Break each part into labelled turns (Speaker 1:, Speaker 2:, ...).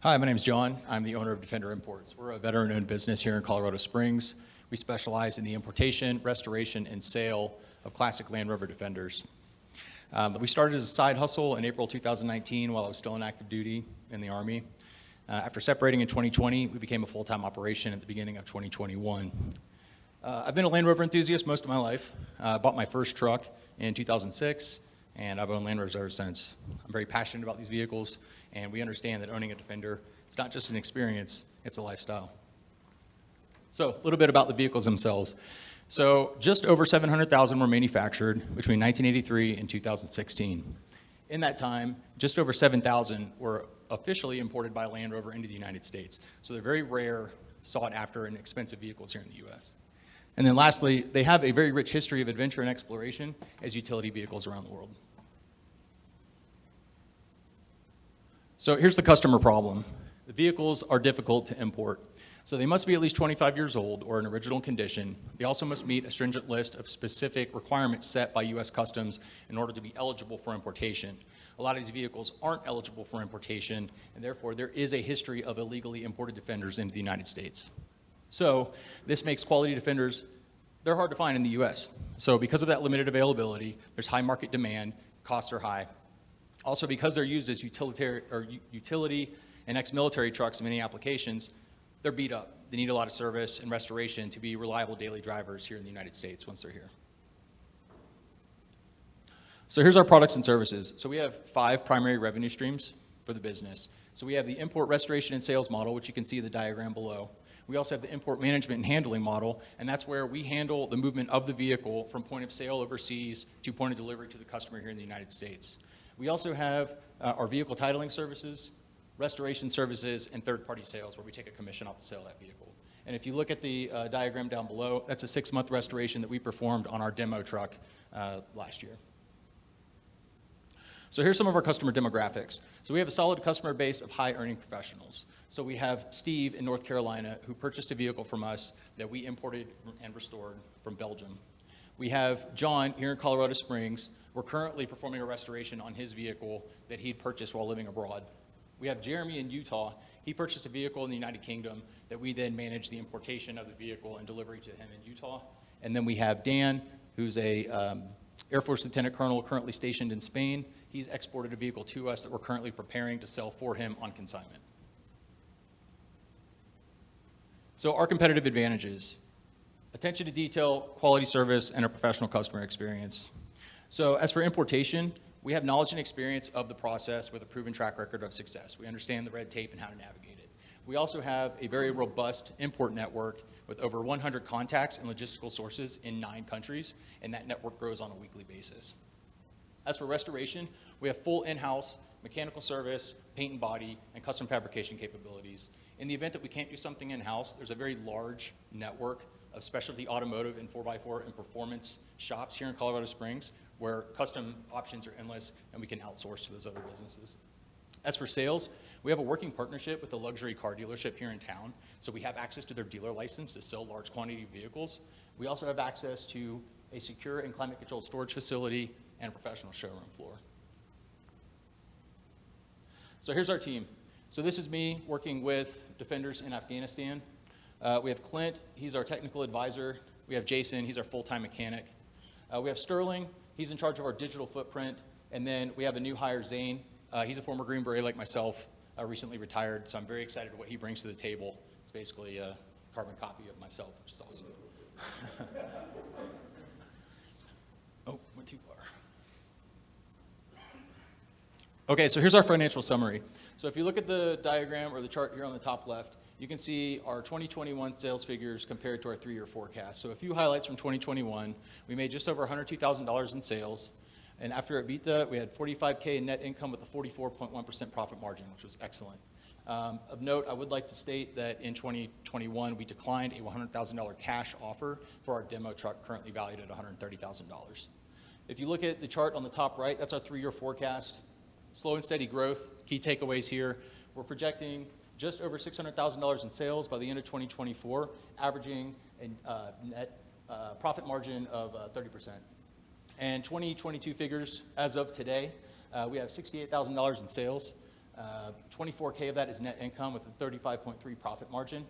Speaker 1: Hi, my name is John. I'm the owner of Defender Imports. We're a veteran-owned business here in Colorado Springs. We specialize in the importation, restoration, and sale of classic Land Rover Defenders. We started as a side hustle in April 2019 while I was still in active duty in the Army. After separating in 2020, we became a full-time operation at the beginning of 2021. I've been a Land Rover enthusiast most of my life. I bought my first truck in 2006, and I've owned Land Rovers ever since. I'm very passionate about these vehicles, and we understand that owning a Defender, it's not just an experience, it's a lifestyle. So a little bit about the vehicles themselves. So just over 700,000 were manufactured between 1983 and 2016. In that time, just over 7,000 were officially imported by Land Rover into the United States. So they're very rare, sought after, and expensive vehicles here in the US. And then lastly, they have a very rich history of adventure and exploration as utility vehicles around the world. So here's the customer problem. The vehicles are difficult to import. So they must be at least 25 years old or in original condition. They also must meet a stringent list of specific requirements set by US Customs in order to be eligible for importation. A lot of these vehicles aren't eligible for importation, and therefore there is a history of illegally imported Defenders into the United States. So this makes quality Defenders, they're hard to find in the US. So because of that limited availability, there's high market demand, costs are high. Also, because they're used as utility and ex-military trucks in many applications, they're beat up. They need a lot of service and restoration to be reliable daily drivers here in the United States once they're here. So here's our products and services. So we have 5 primary revenue streams for the business. So we have the import restoration and sales model, which you can see in the diagram below. We also have the import management and handling model, and that's where we handle the movement of the vehicle from point of sale overseas to point of delivery to the customer here in the United States. We also have our vehicle titling services, restoration services, and third-party sales, where we take a commission off the sale of that vehicle. And if you look at the diagram down below, that's a 6-month restoration that we performed on our demo truck last year. So here's some of our customer demographics. So we have a solid customer base of high-earning professionals. So we have Steve in North Carolina, who purchased a vehicle from us that we imported and restored from Belgium. We have John here in Colorado Springs. We're currently performing a restoration on his vehicle that he'd purchased while living abroad. We have Jeremy in Utah. He purchased a vehicle in the United Kingdom that we then manage the importation of the vehicle and delivery to him in Utah. And then we have Dan, who's a Air Force Lieutenant Colonel currently stationed in Spain. He's exported a vehicle to us that we're currently preparing to sell for him on consignment. So our competitive advantages: attention to detail, quality service, and a professional customer experience. So as for importation, we have knowledge and experience of the process with a proven track record of success. We understand the red tape and how to navigate it. We also have a very robust import network with over 100 contacts and logistical sources in 9 countries, and that network grows on a weekly basis. As for restoration, we have full in-house mechanical service, paint and body, and custom fabrication capabilities. In the event that we can't do something in-house, there's a very large network of specialty automotive and 4x4 and performance shops here in Colorado Springs, where custom options are endless and we can outsource to those other businesses. As for sales, we have a working partnership with a luxury car dealership here in town, so we have access to their dealer license to sell large quantity of vehicles. We also have access to a secure and climate-controlled storage facility and a professional showroom floor. So here's our team. So this is me working with Defenders in Afghanistan. We have Clint, he's our technical advisor. We have Jason, he's our full-time mechanic. We have Sterling, he's in charge of our digital footprint. And then we have a new hire, Zane. He's a former Green Beret like myself, recently retired, so I'm very excited what he brings to the table. It's basically a carbon copy of myself, which is awesome. Oh, went too far. Okay, so here's our financial summary. So if you look at the diagram or the chart here on the top left, you can see our 2021 sales figures compared to our 3-year forecast. So a few highlights from 2021. We made just over $102,000 in sales. And after EBITDA, we had $45K in net income with a 44.1% profit margin, which was excellent. Of note, I would like to state that in 2021, we declined a $100,000 cash offer for our demo truck, currently valued at $130,000. If you look at the chart on the top right, that's our 3-year forecast. Slow and steady growth. Key takeaways here: we're projecting just over $600,000 in sales by the end of 2024, averaging a net profit margin of 30%. And 2022 figures, as of today, we have $68,000 in sales, $24K of that is net income with a 35.3 profit margin.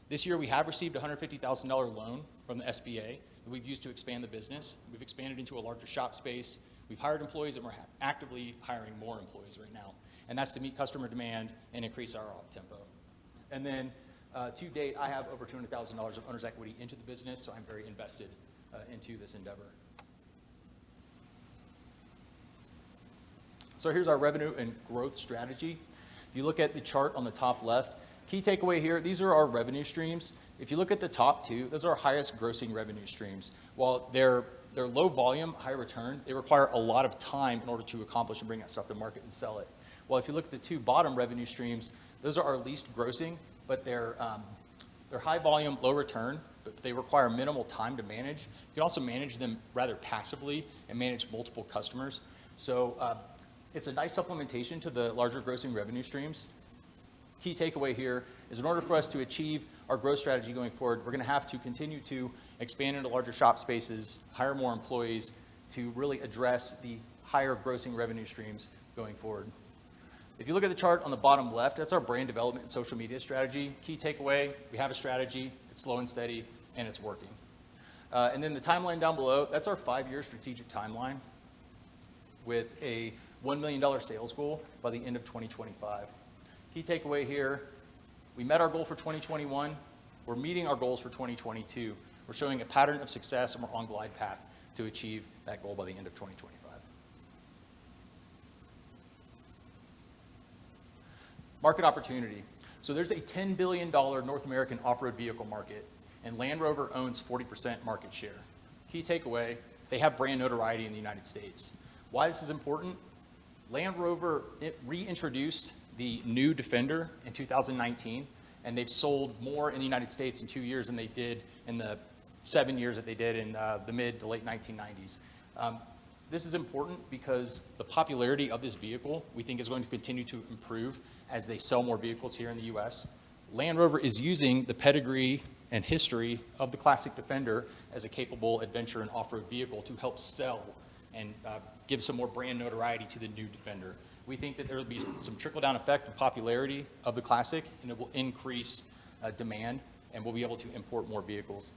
Speaker 1: This year we have received a $150,000 loan from the SBA that we've used to expand the business. We've expanded into a larger shop space. We've hired employees, and we're actively hiring more employees right now. And that's to meet customer demand and increase our op tempo. And then to date, I have over $200,000 of owner's equity into the business, so I'm very invested into this endeavor. So here's our revenue and growth strategy. If you look at the chart on the top left, key takeaway here, these are our revenue streams. If you look at the top two, those are our highest grossing revenue streams. While they're low volume, high return, they require a lot of time in order to accomplish and bring that stuff to market and sell it. Well, if you look at the two bottom revenue streams, those are our least grossing, but they're high volume, low return, but they require minimal time to manage. You can also manage them rather passively and manage multiple customers. So it's a nice supplementation to the larger grossing revenue streams. Key takeaway here is in order for us to achieve our growth strategy going forward, we're going to have to continue to expand into larger shop spaces, hire more employees to really address the higher grossing revenue streams going forward. If you look at the chart on the bottom left, that's our brand development and social media strategy. Key takeaway, we have a strategy, it's slow and steady, and it's working. And then the timeline down below, that's our 5-year strategic timeline with a $1 million sales goal by the end of 2025. Key takeaway here, we met our goal for 2021, we're meeting our goals for 2022. We're showing a pattern of success, and we're on glide path to achieve that goal by the end of 2025. Market opportunity. So there's a $10 billion North American off-road vehicle market, and Land Rover owns 40% market share. Key takeaway, they have brand notoriety in the United States. Why this is important? Land Rover reintroduced the new Defender in 2019, and they've sold more in the United States in 2 years than they did in the 7 years that they did in the mid to late 1990s. This is important because the popularity of this vehicle, we think, is going to continue to improve as they sell more vehicles here in the U.S. Land Rover is using the pedigree and history of the classic Defender as a capable adventure and off-road vehicle to help sell and give some more brand notoriety to the new Defender. We think that there will be some trickle-down effect of popularity of the classic, and it will increase demand, and we'll be able to import more vehicles.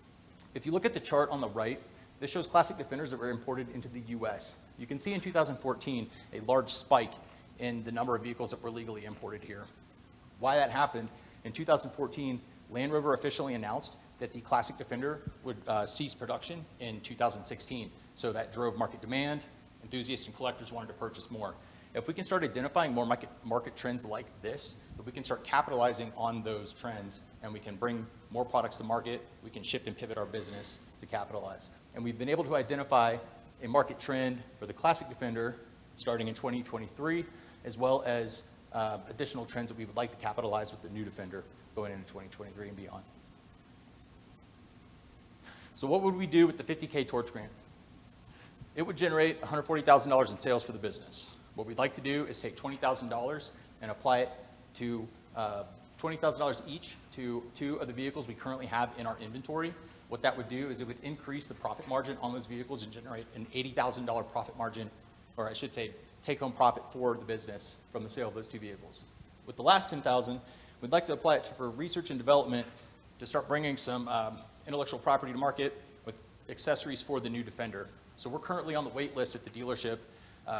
Speaker 1: If you look at the chart on the right, this shows classic Defenders that were imported into the U.S. You can see in 2014 a large spike in the number of vehicles that were legally imported here. Why that happened, in 2014, Land Rover officially announced that the classic Defender would cease production in 2016. So that drove market demand. Enthusiasts and collectors wanted to purchase more. If we can start identifying more market trends like this, if we can start capitalizing on those trends and we can bring more products to market, we can shift and pivot our business to capitalize. And we've been able to identify a market trend for the classic Defender starting in 2023, as well as additional trends that we would like to capitalize with the new Defender going into 2023 and beyond. So what would we do with the $50K Torch Grant? It would generate $140,000 in sales for the business. What we'd like to do is take $20,000 and apply it to $20,000 each to 2 of the vehicles we currently have in our inventory. What that would do is it would increase the profit margin on those vehicles and generate an $80,000 profit margin, or I should say take-home profit for the business from the sale of those 2 vehicles. With the last $10,000, we'd like to apply it for research and development to start bringing some intellectual property to market with accessories for the new Defender. So we're currently on the wait list at the dealership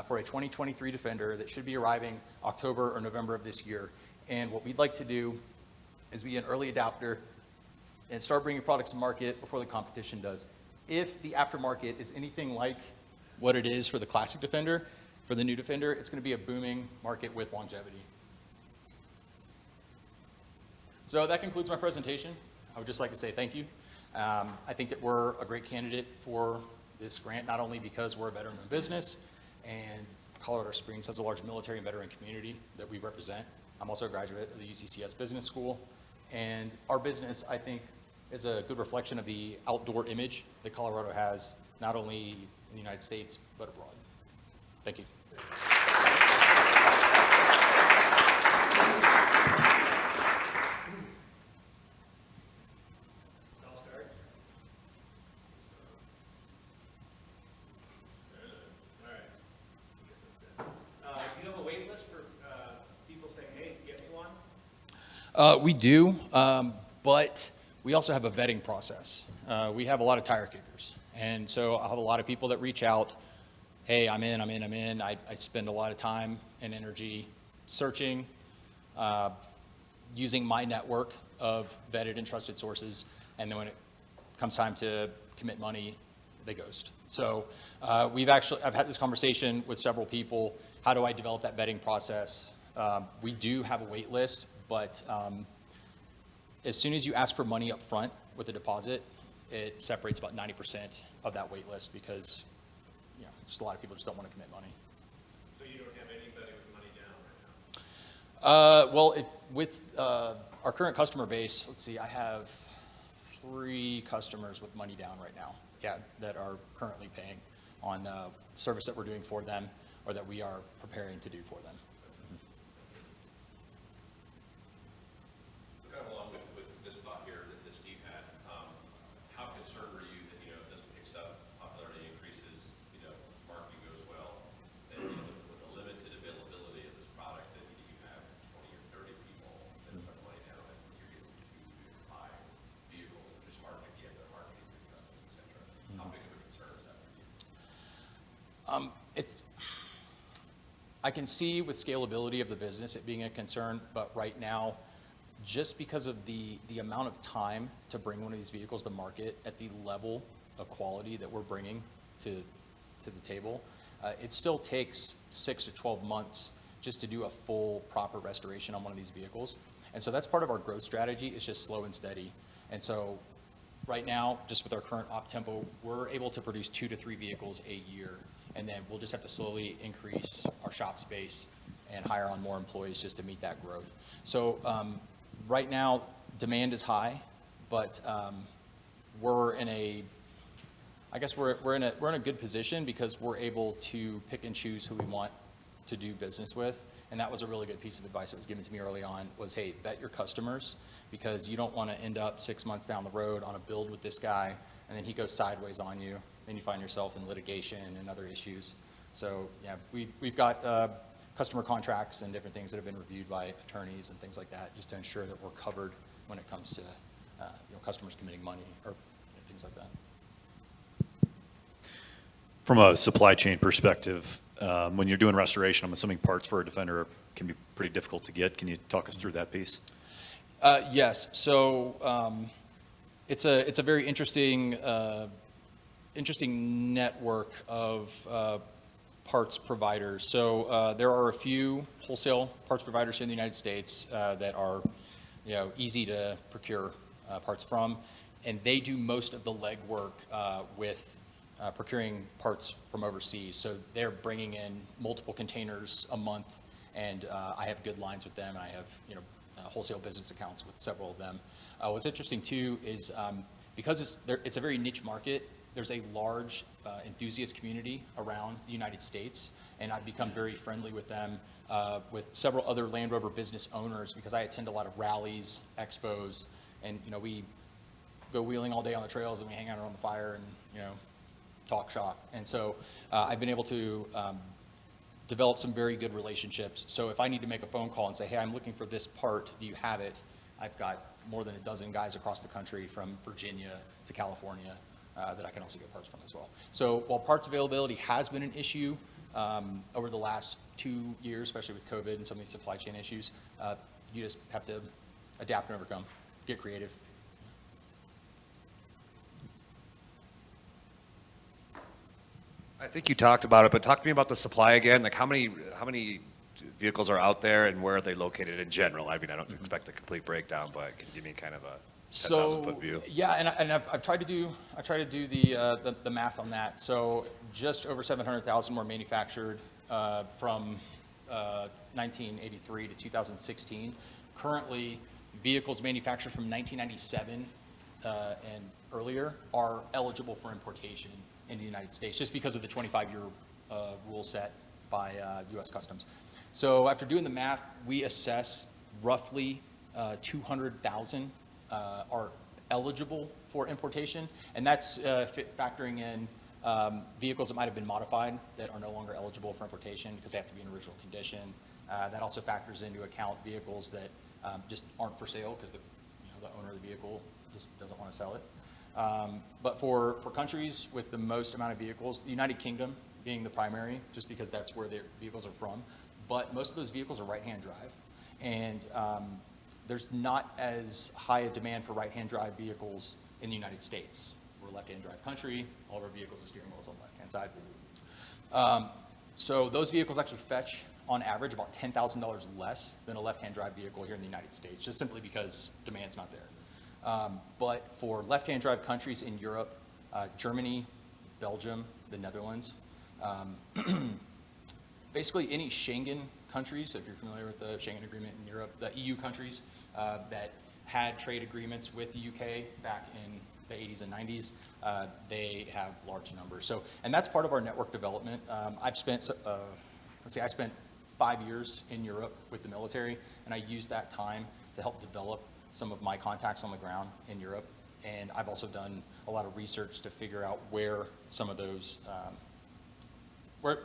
Speaker 1: for a 2023 Defender that should be arriving October or November of this year. And what we'd like to do is be an early adopter and start bringing products to market before the competition does. If the aftermarket is anything like what it is for the classic Defender, for the new Defender, it's going to be a booming market with longevity. So that concludes my presentation. I would just like to say thank you. I think that we're a great candidate for this grant, not only because we're a veteran-owned business and Colorado Springs has a large military and veteran community that we represent. I'm also a graduate of the UCCS Business School, and our business, I think, is a good reflection of the outdoor image that Colorado has, not only in the United States, but abroad. Thank you.
Speaker 2: I'll start. All right. I guess that's good. Do you have a wait list for people saying
Speaker 1: We do, but we also have a vetting process. We have a lot of tire kickers. And so I have a lot of people that reach out, hey, I'm in. I spend a lot of time and energy searching, using my network of vetted and trusted sources, and then when it comes time to commit money, they ghost. So I've had this conversation with several people. How do I develop that vetting process? We do have a wait list, but as soon as you ask for money up front with a deposit, it separates about 90% of that wait list because just a lot of people just don't want to commit money.
Speaker 2: So you don't have anybody with money down right now?
Speaker 1: Well, with our current customer base, let's see, I have 3 customers with money down right now, that are currently paying on service that we're doing for them or that we are preparing to do for them.
Speaker 2: Kind of along with this thought here that Steve had, how concerned are you that, if this picks up, popularity increases, marketing goes well, that, with the limited availability of this product, that you have 20 or 30 people that have put money down and you're getting 2 to 5 vehicles, which is hard to get their marketing for customers, et cetera. How big of a concern is that for you?
Speaker 1: I can see with scalability of the business it being a concern, but right now, just because of the amount of time to bring one of these vehicles to market at the level of quality that we're bringing to the table, it still takes 6 to 12 months just to do a full proper restoration on one of these vehicles. And so that's part of our growth strategy. It's just slow and steady. And so right now, just with our current op tempo, we're able to produce 2 to 3 vehicles a year. And then we'll just have to slowly increase our shop space and hire on more employees just to meet that growth. So right now, demand is high, but we're in a good position because we're able to pick and choose who we want to do business with. And that was a really good piece of advice that was given to me early on was, hey, vet your customers because you don't want to end up 6 months down the road on a build with this guy and then he goes sideways on you. Then you find yourself in litigation and other issues. So yeah, we've got customer contracts and different things that have been reviewed by attorneys and things like that, just to ensure that we're covered when it comes to customers committing money or things like that.
Speaker 3: From a supply chain perspective, when you're doing restoration, I'm assuming parts for a Defender can be pretty difficult to get. Can you talk us through that piece?
Speaker 1: Yes. So it's a very interesting network of parts providers. So there are a few wholesale parts providers here in the United States that are easy to procure parts from, and they do most of the legwork with procuring parts from overseas. So they're bringing in multiple containers a month, and I have good lines with them. And I have wholesale business accounts with several of them. What's interesting too is because it's a very niche market. There's a large enthusiast community around the United States, and I've become very friendly with them, with several other Land Rover business owners, because I attend a lot of rallies, expos, and we go wheeling all day on the trails, and we hang out around the fire and talk shop. And so I've been able to develop some very good relationships. So if I need to make a phone call and say, hey, I'm looking for this part, do you have it? I've got more than a dozen guys across the country from Virginia to California that I can also get parts from as well. So while parts availability has been an issue over the last 2 years, especially with COVID and some of these supply chain issues, you just have to adapt and overcome, get creative.
Speaker 4: I think you talked about it, but talk to me about the supply again. Like how many vehicles are out there and where are they located in general? I mean, I don't expect a complete breakdown, but can you give me kind of a 10,000 foot view?
Speaker 1: Yeah, and I've tried to do the math on that. So just over 700,000 were manufactured from 1983 to 2016. Currently, vehicles manufactured from 1997 and earlier are eligible for importation in the United States, just because of the 25-year rule set by U.S. Customs. So after doing the math, we assess roughly 200,000 are eligible for importation, and that's factoring in vehicles that might have been modified that are no longer eligible for importation because they have to be in original condition. That also factors into account vehicles that just aren't for sale because the owner of the vehicle just doesn't want to sell it. But for countries with the most amount of vehicles, the United Kingdom being the primary, just because that's where their vehicles are from, but most of those vehicles are right-hand drive. And there's not as high a demand for right-hand drive vehicles in the United States. We're a left-hand drive country, all of our vehicles, the steering wheel's on the left-hand side. So those vehicles actually fetch, on average, about $10,000 less than a left-hand drive vehicle here in the United States, just simply because demand's not there. But for left-hand drive countries in Europe, Germany, Belgium, the Netherlands, basically any Schengen countries, if you're familiar with the Schengen agreement in Europe, the EU countries that had trade agreements with the UK back in the 80s and 90s, they have large numbers. So, and that's part of our network development. I've spent, I spent 5 years in Europe with the military, and I used that time to help develop some of my contacts on the ground in Europe. And I've also done a lot of research to figure out where some of those, where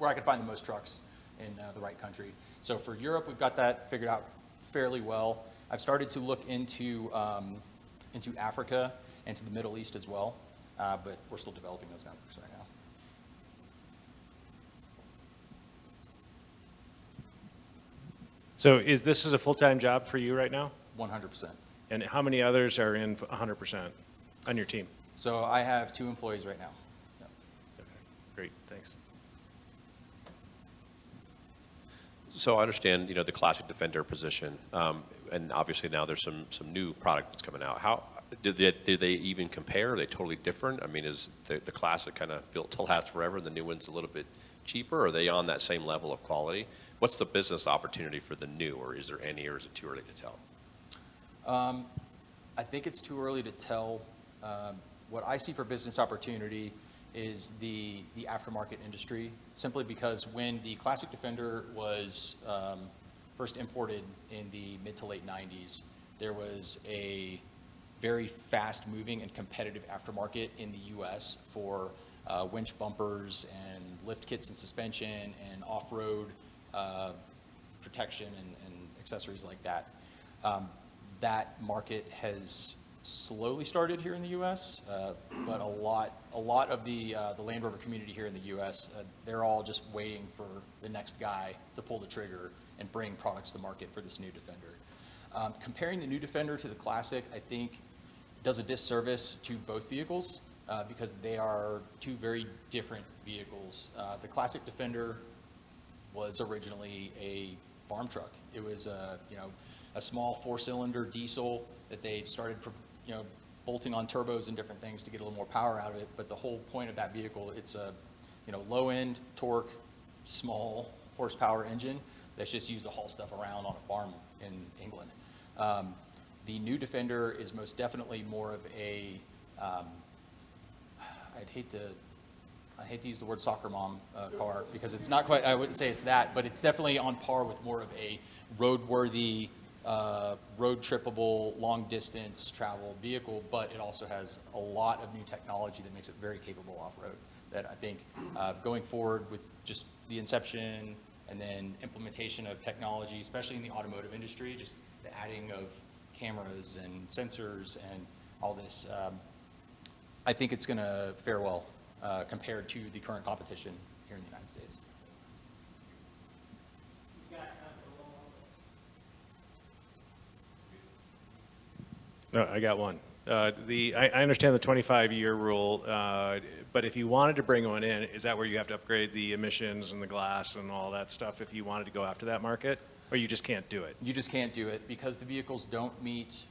Speaker 1: I could find the most trucks in the right country. So for Europe, we've got that figured out fairly well. I've started to look into Africa and to the Middle East as well, but we're still developing those networks right now.
Speaker 5: So this is a full-time job for you right now?
Speaker 1: 100%.
Speaker 5: And how many others are in 100% on your team?
Speaker 1: So I have 2 employees right now. Yep.
Speaker 5: Okay, great, thanks.
Speaker 2: So I understand, the classic Defender position, and obviously now there's some new product that's coming out. How did they even compare? Are they totally different? I mean, is the classic kind of built to last forever, and the new one's a little bit cheaper? Or are they on that same level of quality? What's the business opportunity for the new, or is there any, or is it too early to tell?
Speaker 1: I think it's too early to tell. What I see for business opportunity is the aftermarket industry, simply because when the Classic Defender was first imported in the mid to late 90s, there was a very fast-moving and competitive aftermarket in the U.S. for winch bumpers and lift kits and suspension and off-road protection and accessories like that. That market has slowly started here in the U.S., but a lot of the Land Rover community here in the U.S., they're all just waiting for the next guy to pull the trigger and bring products to market for this new Defender. Comparing the new Defender to the Classic, I think, does a disservice to both vehicles because they are 2 very different vehicles. The Classic Defender was originally a farm truck. It was a small 4-cylinder diesel that they started, bolting on turbos and different things to get a little more power out of it. But the whole point of that vehicle, it's a, low-end torque, small horsepower engine that's just used to haul stuff around on a farm in England. The new Defender is most definitely more of a, I'd hate to use the word soccer mom car because it's not quite, I wouldn't say it's that, but it's definitely on par with more of a roadworthy, road trippable, long distance travel vehicle, but it also has a lot of new technology that makes it very capable off-road that I think going forward with just the inception and then implementation of technology, especially in the automotive industry, just the adding of cameras and sensors and all this, I think it's going to fare well compared to the current competition here in the United States.
Speaker 5: No, I got one. I understand the 25-year rule, but if you wanted to bring one in, is that where you have to upgrade the emissions and the glass and all that stuff if you wanted to go after that market, or you just can't do it?
Speaker 1: You just can't do it because the vehicles don't meet,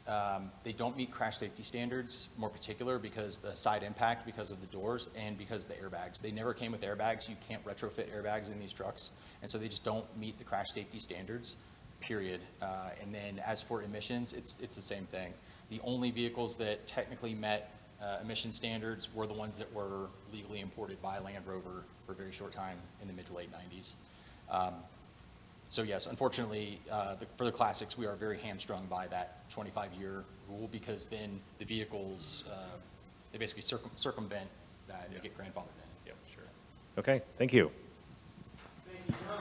Speaker 1: they don't meet crash safety standards, more particular because the side impact, because of the doors, and because the airbags. They never came with airbags. You can't retrofit airbags in these trucks, and so they just don't meet the crash safety standards, period. And then as for emissions, it's the same thing. The only vehicles that technically met emission standards were the ones that were legally imported by Land Rover for a very short time in the mid to late 90s. So yes, unfortunately, for the Classics, we are very hamstrung by that 25-year rule because then the vehicles, they basically circumvent that and they get grandfathered in.
Speaker 5: Yep, sure. Okay, thank you.
Speaker 6: Thank you, John.